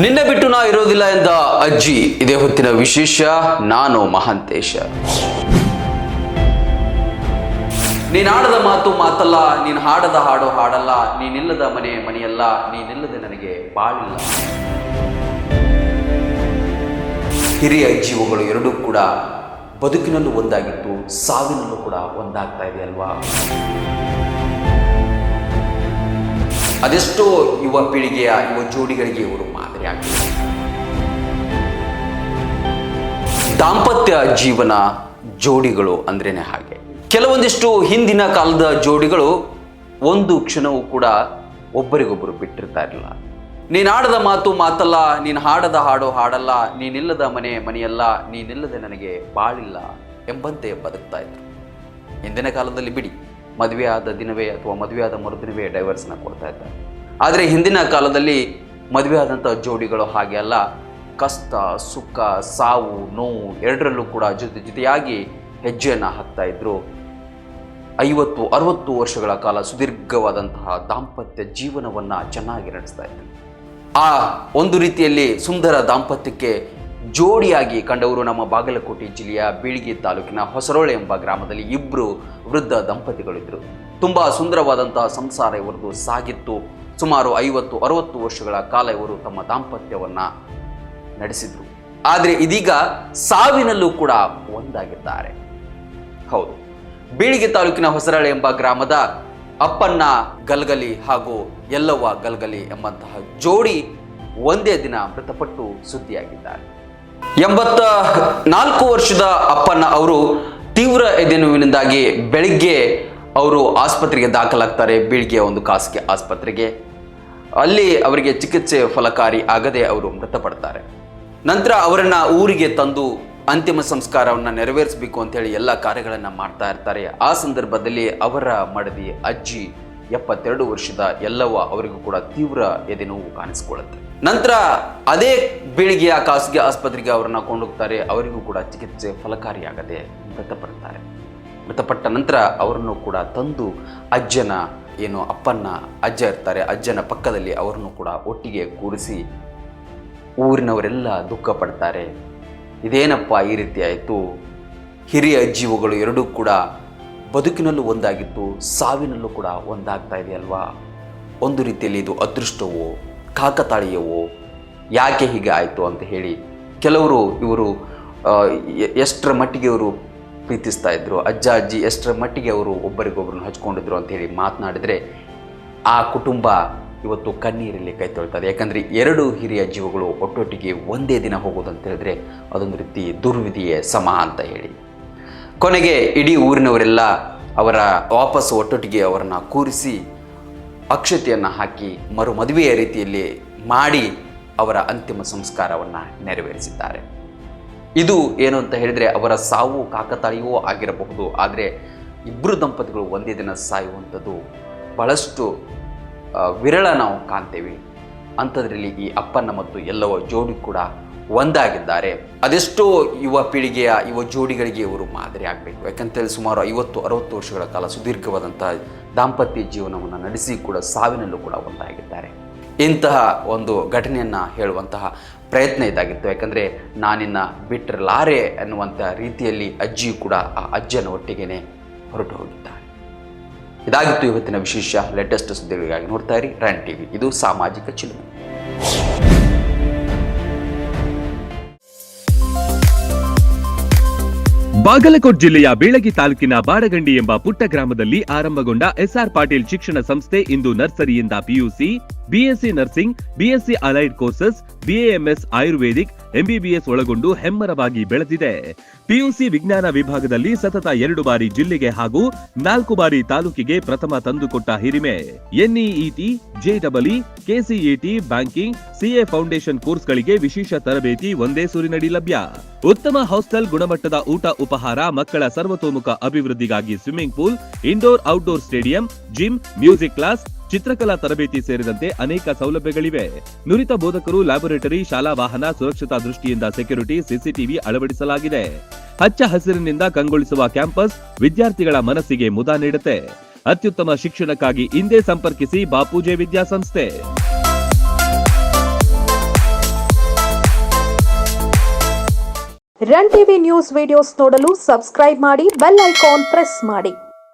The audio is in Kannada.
ನಿನ್ನೆ ಬಿಟ್ಟು ನಾ ಇರೋದಿಲ್ಲ ಎಂದ ಅಜ್ಜಿ. ಇದೇ ಹೊತ್ತಿನ ವಿಶೇಷ. ನಾನು ಮಹಾಂತೇಶ. ನೀನಾಡದ ಮಾತು ಮಾತಲ್ಲ, ನೀನು ಹಾಡದ ಹಾಡು ಹಾಡಲ್ಲ, ನೀನಿಲ್ಲದ ಮನೆ ಮನೆಯಲ್ಲ, ನೀನಿಲ್ಲದೆ ನನಗೆ ಬಾಳಿಲ್ಲ. ಹಿರಿಯ ಜೀವಗಳು ಎರಡೂ ಕೂಡ ಬದುಕಿನಲ್ಲೂ ಒಂದಾಗಿತ್ತು, ಸಾವಿನಲ್ಲೂ ಕೂಡ ಒಂದಾಗ್ತಾ ಇದೆ ಅಲ್ವಾ? ಅದೆಷ್ಟೋ ಯುವ ಪೀಳಿಗೆಯ ಯುವ ಜೋಡಿಗಳಿಗೆ ಇವರು ಮಾದರಿ ಆಗ್ತಾರೆ. ದಾಂಪತ್ಯ ಜೀವನ ಜೋಡಿಗಳು ಅಂದ್ರೇನೆ ಹಾಗೆ. ಕೆಲವೊಂದಿಷ್ಟು ಹಿಂದಿನ ಕಾಲದ ಜೋಡಿಗಳು ಒಂದು ಕ್ಷಣವೂ ಕೂಡ ಒಬ್ಬರಿಗೊಬ್ಬರು ಬಿಟ್ಟಿರ್ತಾ ಇರಲಿಲ್ಲ. ನೀನಾಡದ ಮಾತು ಮಾತಲ್ಲ, ನೀನು ಹಾಡದ ಹಾಡು ಹಾಡಲ್ಲ, ನೀನಿಲ್ಲದ ಮನೆ ಮನೆಯಲ್ಲ, ನೀನಿಲ್ಲದೆ ನನಗೆ ಬಾಳಿಲ್ಲ ಎಂಬಂತೆ ಬದುಕ್ತಾ ಇದ್ರು. ಹಿಂದಿನ ಕಾಲದಲ್ಲಿ ಬಿಡಿ, ಮದುವೆ ಆದ ದಿನವೇ ಅಥವಾ ಮದುವೆ ಆದ ಮರುದಿನವೇ ಡೈವರ್ಸ್ನ ಕೊಡ್ತಾ ಇದ್ದಾರೆ. ಆದರೆ ಹಿಂದಿನ ಕಾಲದಲ್ಲಿ ಮದುವೆ ಆದಂಥ ಜೋಡಿಗಳು ಹಾಗೆ ಅಲ್ಲ. ಕಷ್ಟ ಸುಖ ಸಾವು ನೋವು ಎರಡರಲ್ಲೂ ಕೂಡ ಜೊತೆಯಾಗಿ ಹೆಜ್ಜೆಯನ್ನು ಹಾಕ್ತಾ ಇದ್ರು. 50-60 ವರ್ಷಗಳ ಕಾಲ ಸುದೀರ್ಘವಾದಂತಹ ದಾಂಪತ್ಯ ಜೀವನವನ್ನು ಚೆನ್ನಾಗಿ ನಡೆಸ್ತಾ ಇದ್ರು. ಆ ಒಂದು ರೀತಿಯಲ್ಲಿ ಸುಂದರ ದಾಂಪತ್ಯಕ್ಕೆ ಜೋಡಿಯಾಗಿ ಕಂಡವರು ನಮ್ಮ ಬಾಗಲಕೋಟೆ ಜಿಲ್ಲೆಯ ಬೀಳಗಿ ತಾಲೂಕಿನ ಹೊಸರೋಳೆ ಎಂಬ ಗ್ರಾಮದಲ್ಲಿ ಇಬ್ಬರು ವೃದ್ಧ ದಂಪತಿಗಳಿದ್ದರು. ತುಂಬ ಸುಂದರವಾದಂತಹ ಸಂಸಾರ ಇವರದು ಸಾಗಿತ್ತು. ಸುಮಾರು 50-60 ವರ್ಷಗಳ ಕಾಲ ಇವರು ತಮ್ಮ ದಾಂಪತ್ಯವನ್ನು ನಡೆಸಿದರು. ಆದರೆ ಇದೀಗ ಸಾವಿನಲ್ಲೂ ಕೂಡ ಒಂದಾಗಿದ್ದಾರೆ. ಹೌದು, ಬೀಳಗಿ ತಾಲೂಕಿನ ಹೊಸರೋಳೆ ಎಂಬ ಗ್ರಾಮದ ಅಪ್ಪಣ್ಣ ಗಲ್ಗಲಿ ಹಾಗೂ ಯಲ್ಲವ್ವ ಗಲ್ಗಲಿ ಎಂಬಂತಹ ಜೋಡಿ ಒಂದೇ ದಿನ ಮೃತಪಟ್ಟು ಸುದ್ದಿಯಾಗಿದ್ದಾರೆ. 84 ವರ್ಷದ ಅಪ್ಪಣ್ಣ ಅವರು ತೀವ್ರ ಎದೆನೋವಿನಿಂದಾಗಿ ಬೆಳಿಗ್ಗೆ ಅವರು ಆಸ್ಪತ್ರೆಗೆ ದಾಖಲಾಗ್ತಾರೆ. ಬೀಳ್ಗೆಯ ಒಂದು ಖಾಸಗಿ ಆಸ್ಪತ್ರೆಗೆ. ಅಲ್ಲಿ ಅವರಿಗೆ ಚಿಕಿತ್ಸೆ ಫಲಕಾರಿ ಆಗದೆ ಅವರು ಮೃತಪಡ್ತಾರೆ. ನಂತರ ಅವರನ್ನು ಊರಿಗೆ ತಂದು ಅಂತಿಮ ಸಂಸ್ಕಾರವನ್ನು ನೆರವೇರಿಸಬೇಕು ಅಂತೇಳಿ ಎಲ್ಲ ಕಾರ್ಯಗಳನ್ನು ಮಾಡ್ತಾ ಇರ್ತಾರೆ. ಆ ಸಂದರ್ಭದಲ್ಲಿ ಅವರ ಮಡದಿ ಅಜ್ಜಿ 72 ವರ್ಷದ ಯಲ್ಲವ್ವ ಅವರಿಗೂ ಕೂಡ ತೀವ್ರ ಎದೆನೋವು ಕಾಣಿಸಿಕೊಳ್ಳುತ್ತೆ. ನಂತರ ಅದೇ ಬೀಳಿಗೆಯ ಖಾಸಗಿ ಆಸ್ಪತ್ರೆಗೆ ಅವರನ್ನು ಕೊಂಡೋಗ್ತಾರೆ. ಅವರಿಗೂ ಕೂಡ ಚಿಕಿತ್ಸೆ ಫಲಕಾರಿಯಾಗದೆ ಮೃತಪಡ್ತಾರೆ. ಮೃತಪಟ್ಟ ನಂತರ ಅವರನ್ನು ಕೂಡ ತಂದು ಅಜ್ಜನ ಅಪ್ಪನ ಅಜ್ಜ ಇರ್ತಾರೆ, ಅಜ್ಜನ ಪಕ್ಕದಲ್ಲಿ ಅವರನ್ನು ಕೂಡ ಒಟ್ಟಿಗೆ ಕೂರಿಸಿ ಊರಿನವರೆಲ್ಲ ದುಃಖ ಪಡ್ತಾರೆ. ಇದೇನಪ್ಪ ಈ ರೀತಿ ಆಯಿತು? ಹಿರಿಯ ಜೀವಗಳು ಎರಡೂ ಕೂಡ ಬದುಕಿನಲ್ಲೂ ಒಂದಾಗಿತ್ತು, ಸಾವಿನಲ್ಲೂ ಕೂಡ ಒಂದಾಗ್ತಾ ಇದೆಯಲ್ವಾ? ಒಂದು ರೀತಿಯಲ್ಲಿ ಇದು ಅದೃಷ್ಟವೋ ಕಾಕತಾಳೀಯವೋ, ಯಾಕೆ ಹೀಗೆ ಆಯಿತು ಅಂತ ಹೇಳಿ ಕೆಲವರು ಇವರು ಎಷ್ಟರ ಮಟ್ಟಿಗೆ ಅವರು ಪ್ರೀತಿಸ್ತಾ ಇದ್ರು, ಅಜ್ಜ ಅಜ್ಜಿ ಎಷ್ಟರ ಮಟ್ಟಿಗೆ ಅವರು ಒಬ್ಬರಿಗೊಬ್ಬರನ್ನು ಹಚ್ಕೊಂಡಿದ್ರು ಅಂತ ಹೇಳಿ ಮಾತನಾಡಿದರೆ ಆ ಕುಟುಂಬ ಇವತ್ತು ಕಣ್ಣೀರಲ್ಲಿ ಕೈ ತೊಳ್ತದೆ. ಯಾಕಂದರೆ ಎರಡು ಹಿರಿಯ ಜೀವಗಳು ಒಟ್ಟೊಟ್ಟಿಗೆ ಒಂದೇ ದಿನ ಹೋಗೋದಂತ ಹೇಳಿದ್ರೆ ಅದೊಂದು ರೀತಿ ದುರ್ವಿಧಿಯೇ ಸಮ ಅಂತ ಹೇಳಿ ಕೊನೆಗೆ ಇಡೀ ಊರಿನವರೆಲ್ಲ ಅವರ ವಾಪಸ್ ಒಟ್ಟೊಟ್ಟಿಗೆ ಅವರನ್ನು ಕೂರಿಸಿ ಅಕ್ಷತೆಯನ್ನು ಹಾಕಿ ಮರು ಮದುವೆಯ ರೀತಿಯಲ್ಲಿ ಮಾಡಿ ಅವರ ಅಂತಿಮ ಸಂಸ್ಕಾರವನ್ನು ನೆರವೇರಿಸಿದ್ದಾರೆ. ಇದು ಏನು ಅಂತ ಹೇಳಿದರೆ ಅವರ ಸಾವು ಕಾಕತಾಳೀಯವೂ ಆಗಿರಬಹುದು. ಆದರೆ ಇಬ್ಬರು ದಂಪತಿಗಳು ಒಂದೇ ದಿನ ಸಾಯುವಂಥದ್ದು ಬಹಳಷ್ಟು ವಿರಳ ನಾವು ಕಾಣ್ತೇವೆ. ಅಂಥದ್ರಲ್ಲಿ ಈ ಅಪ್ಪಣ್ಣ ಮತ್ತು ಯಲ್ಲವ್ವ ಜೋಡಿ ಕೂಡ ಒಂದಾಗಿದ್ದಾರೆ. ಅದೆಷ್ಟೋ ಯುವ ಪೀಳಿಗೆಯ ಯುವ ಜೋಡಿಗಳಿಗೆ ಇವರು ಮಾದರಿ ಆಗಬೇಕು. ಯಾಕಂತೇಳಿ ಸುಮಾರು 50-60 ವರ್ಷಗಳ ಕಾಲ ಸುದೀರ್ಘವಾದಂಥ ದಾಂಪತ್ಯ ಜೀವನವನ್ನು ನಡೆಸಿ ಕೂಡ ಸಾವಿನಲ್ಲೂ ಕೂಡ ಒಂದಾಗಿದ್ದಾರೆ. ಇಂತಹ ಒಂದು ಘಟನೆಯನ್ನು ಹೇಳುವಂತಹ ಪ್ರಯತ್ನ ಇದಾಗಿತ್ತು. ಯಾಕಂದರೆ ನಾನಿನ್ನ ಬಿಟ್ಟಿರಲಾರೆ ಅನ್ನುವಂಥ ರೀತಿಯಲ್ಲಿ ಅಜ್ಜಿಯು ಕೂಡ ಆ ಅಜ್ಜನ ಒಟ್ಟಿಗೆ ಹೊರಟು ಹೋಗಿದ್ದಾರೆ. ಇದಾಗಿತ್ತು ಇವತ್ತಿನ ವಿಶೇಷ. ಲೇಟೆಸ್ಟ್ ಸುದ್ದಿಗಳಿಗಾಗಿ ನೋಡ್ತಾ ಇರಿ ರನ್ ಟಿವಿ. ಇದು ಸಾಮಾಜಿಕ ಚಿಲುಮೆ. ಬಾಗಲಕೋಟ್ ಜಿಲ್ಲೆಯ ಬೀಳಗಿ ತಾಲೂಕಿನ ಬಾಡಗಂಡಿ ಎಂಬ ಪುಟ್ಟ ಗ್ರಾಮದಲ್ಲಿ ಆರಂಭಗೊಂಡ ಎಸ್ಆರ್ ಪಾಟೀಲ್ ಶಿಕ್ಷಣ ಸಂಸ್ಥೆ ಇಂದು ನರ್ಸರಿಯಿಂದ PUC, BSc nursing, BSc allied courses, BAMS Ayurvedic, MBBS ಒಳಗೊಂಡು ಹೆಮ್ಮರವಾಗಿ ಬೆಳೆದಿದೆ. ಪಿಯುಸಿ ವಿಜ್ಞಾನ ವಿಭಾಗದಲ್ಲಿ ಸತತ 2 ಬಾರಿ ಜಿಲ್ಲೆಗೆ ಹಾಗೂ 4 ಬಾರಿ ತಾಲೂಕಿಗೆ ಪ್ರಥಮ ತಂದುಕೊಟ್ಟ ಹಿರಿಮೆ. NEET, JEE, KCET, banking, CA foundation ಕೋರ್ಸ್ಗಳಿಗೆ ವಿಶೇಷ ತರಬೇತಿ ಒಂದೇ ಸೂರಿನಡಿ ಲಭ್ಯ. ಉತ್ತಮ ಹಾಸ್ಟೆಲ್, ಗುಣಮಟ್ಟದ ಊಟ ಉಪಹಾರ, ಮಕ್ಕಳ ಸರ್ವತೋಮುಖ ಅಭಿವೃದ್ಧಿಗಾಗಿ swimming pool, indoor outdoor stadium, gym, music class, ಚಿತ್ರಕಲಾ ತರಬೇತಿ ಸೇರಿದಂತೆ ಅನೇಕ ಸೌಲಭ್ಯಗಳಿವೆ. ನುರಿತ ಬೋಧಕರು, ಲ್ಯಾಬೊರೇಟರಿ, ಶಾಲಾ ವಾಹನ, ಸುರಕ್ಷತಾ ದೃಷ್ಟಿಯಿಂದ ಸೆಕ್ಯೂರಿಟಿ, ಸಿಸಿಟಿವಿ ಅಳವಡಿಸಲಾಗಿದೆ. ಹಚ್ಚ ಹಸಿರಿನಿಂದ ಕಂಗೊಳಿಸುವ ಕ್ಯಾಂಪಸ್ ವಿದ್ಯಾರ್ಥಿಗಳ ಮನಸ್ಸಿಗೆ ಮುದ ನೀಡುತ್ತೆ. ಅತ್ಯುತ್ತಮ ಶಿಕ್ಷಣಕ್ಕಾಗಿ ಇಂದೇ ಸಂಪರ್ಕಿಸಿ ಬಾಪೂಜೆ ವಿದ್ಯಾಸಂಸ್ಥೆ. ರನ್ ಟಿವಿ ನ್ಯೂಸ್ ವಿಡಿಯೋಸ್ ನೋಡಲು ಸಬ್ಸ್ಕ್ರೈಬ್ ಮಾಡಿ, ಬೆಲ್ ಐಕಾನ್ ಪ್ರೆಸ್ ಮಾಡಿ.